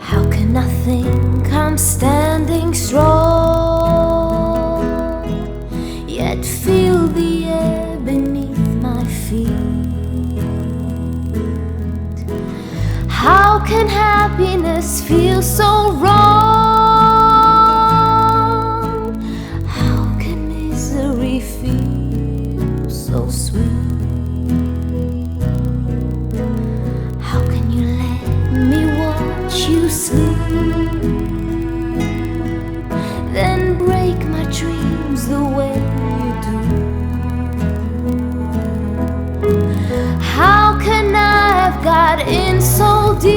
How can I think I'm standing strong, yet feel the air beneath my feet? How can happiness feel so wrong? How can misery feel so sweet? How can you let me watch you sleep, then break my dreams the way you do? How can I have got in so deep?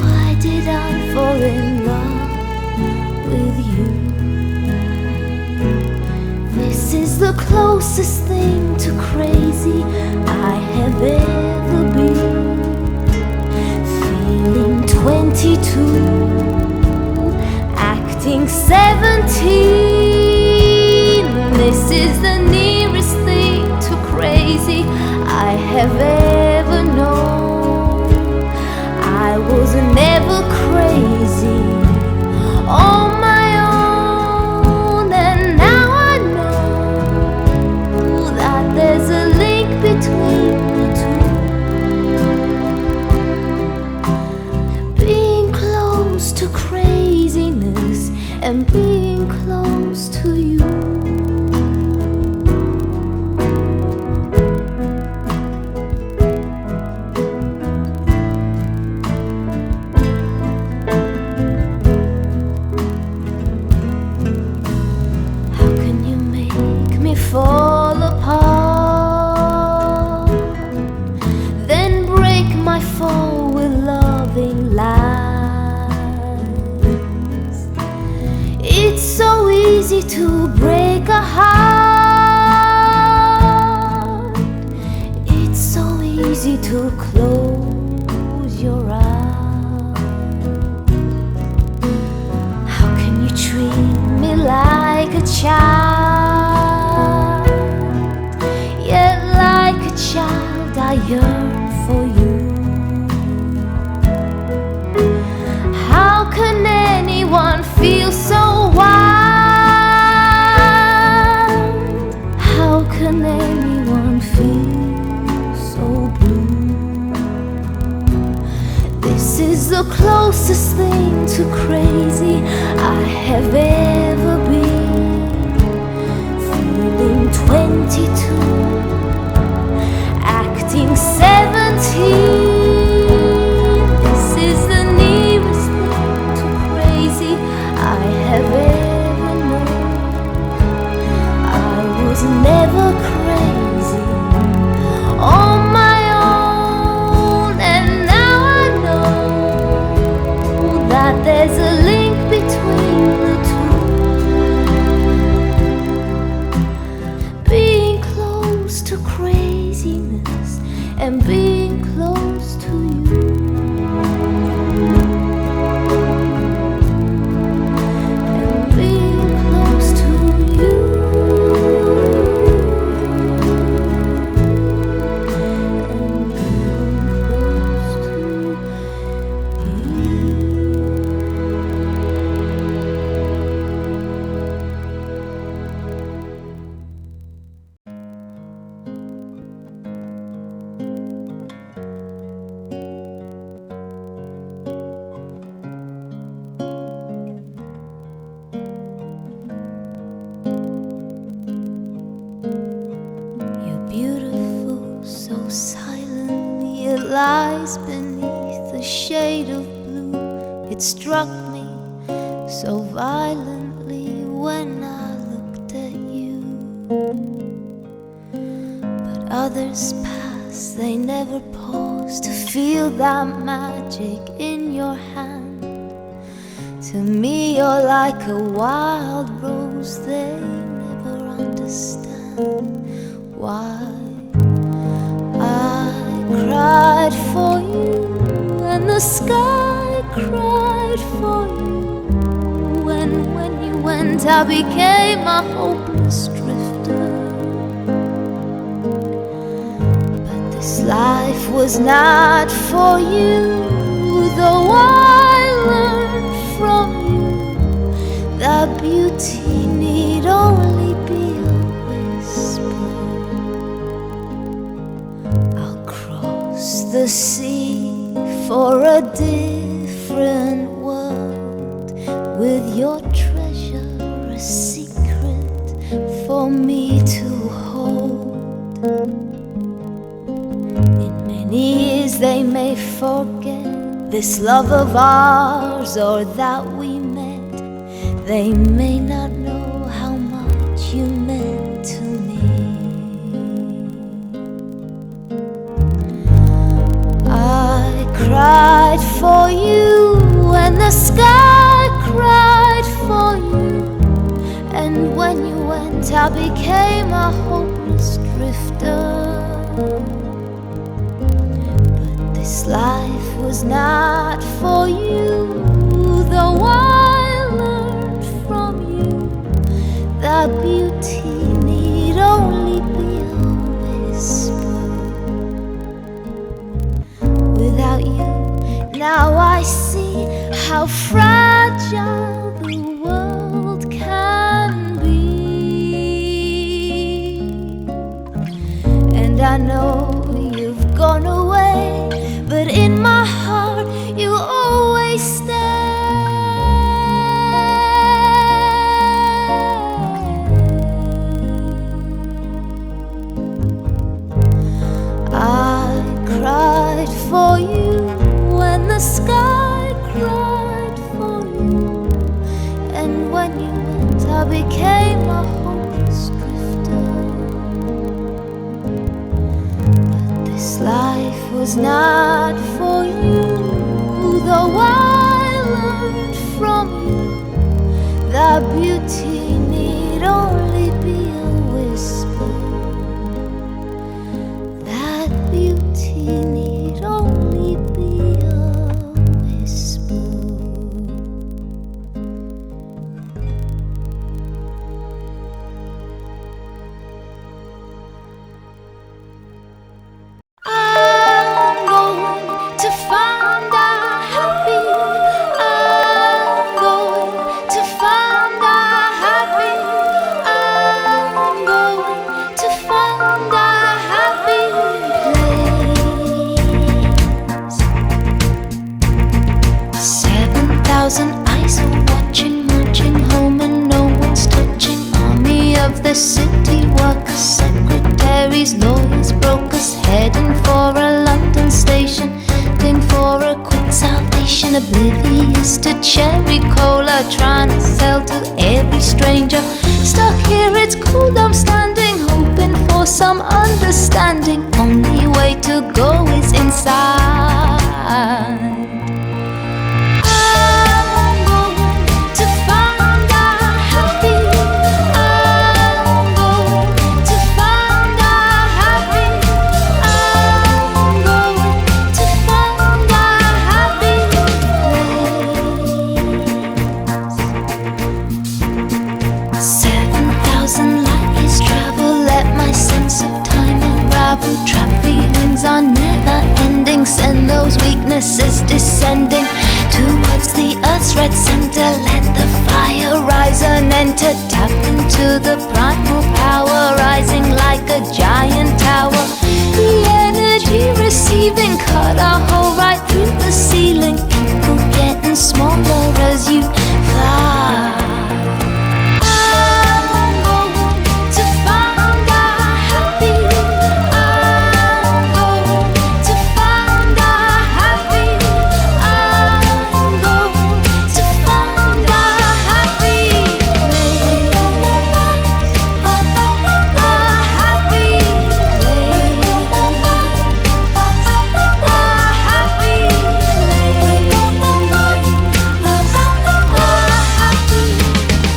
Why did I fall in love with you? This is the closest thing to crazy I have ever been. Feeling 22, acting 17. This is the nearest thing to crazy I have ever known. I was never crazy on my own, and now I know that there's a link between the two. Being close to craziness and being close to you. Fall apart, then break my fall with loving lies. It's so easy to break a heart. It's so easy to close your eyes. How can you treat me like a child? Child, I yearn for you. How can anyone feel so wild? How can anyone feel so blue? This is the closest thing to crazy I have ever been. Feeling 22, 17. This is the nearest thing to crazy I have ever known. I was never crazy on my own, and now I know that there's a link between the two. Being close to craziness and being close to you. And being close to you. And beautiful, so silently it lies beneath a shade of blue. It struck me so violently when I looked at you. But others pass, they never pause to feel that magic in your hand. To me you're like a wild rose, they never understand why I cried for you and the sky cried for you. And when you went I became a hopeless drifter. But this life was not for you, though I learned from you that beauty need only be a whisper. I'll cross the sea for a different world, with your treasure a secret for me to hold. In many years they may forget this love of ours, or that we met. They may not know how much you meant to me. I cried for you and the sky cried for you, and when you went I became a hopeless drifter. But this life was not for you, though I learned from you that beauty need only be a whisper. Without you, now I see how fragile the world can be. And I know you've gone away, but in my heart you always stay. I cried for you when the sky cried for you, and when you went I became a hopeless drifter. But this life was not for you, though I learned from you that beauty need only be a whisper. That beauty need only be a whisper. I'm going to find out happy. I'm going to find out happy. I'm going to find out happy place. 7,000 eyes are watching, marching home and no one's touching. Army of the city workers, secretaries, lawyers, brokers, heading for a London station, heading for a quick salvation, oblivious to cherry cola, trying to sell to every stranger. Stuck here, it's cold, I'm standing, hoping for some understanding. Only way to go is inside. I'm going to find out happy. I'm going to find out happy. I'm going to find out happy place. 7,000 light years travel, let my sense of time unravel. Trap feelings are never ending, send those weaknesses descending towards the earth's red center. Let the fire rise and enter, tap into the primal power, rising like a giant tower. The energy receiving cut a hole right through the ceiling. People getting smaller as you fly. I'm going to find out happy. I'm going to find out happy. I'm going to find out happy place.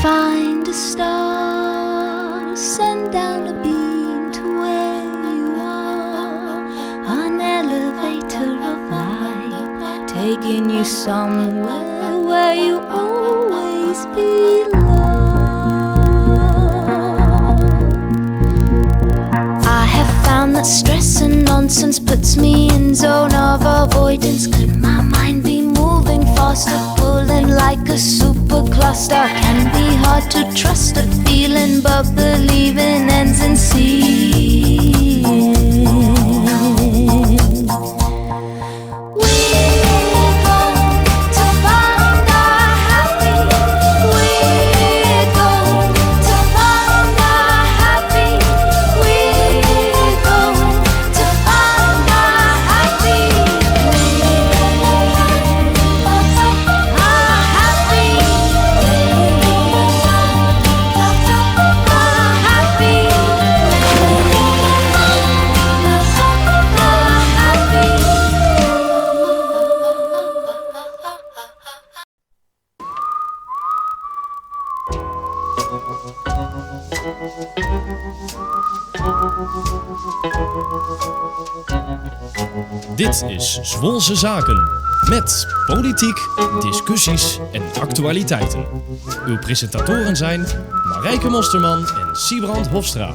Find a star, send down a beam to where you are. An elevator of light, taking you somewhere where you always belong. I have found the stress and nonsense puts me in zone of avoidance. Could my mind be moving faster, pulling like a super cluster? Can be hard to trust a feeling, but believing ends in seeing. Dit is Zwolse Zaken, met politiek, discussies en actualiteiten. Uw presentatoren zijn Marijke Mosterman en Siebrand Hofstra.